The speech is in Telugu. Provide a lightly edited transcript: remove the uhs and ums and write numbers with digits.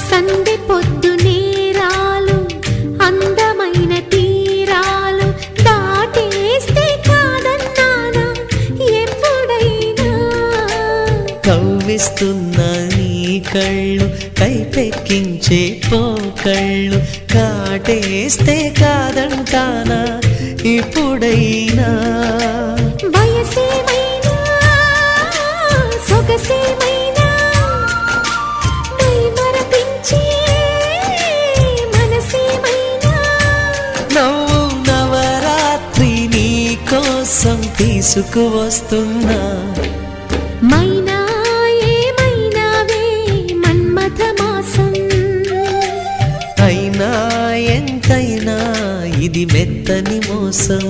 సందె పొద్దు నేరాలు అందమైన తీరాలు దాటేస్తే కాదన్నానా ఎప్పుడైనా కవ్విస్తున్న నీ కళ్ళు కైపెక్కించే పోకళ్ళు కాటేస్తే కాదంటానా ఇప్పుడైనా వయసేమైనా సొగసేమైనా మై మరపించే మనసేమైనా నవ్వు నవరాత్రి నీ కోసం తీసుకువస్తున్నా మైనా ఏమైనావే మన్మథ మాసం అయినా ఎంతైనా ఇది మెత్తని మోసం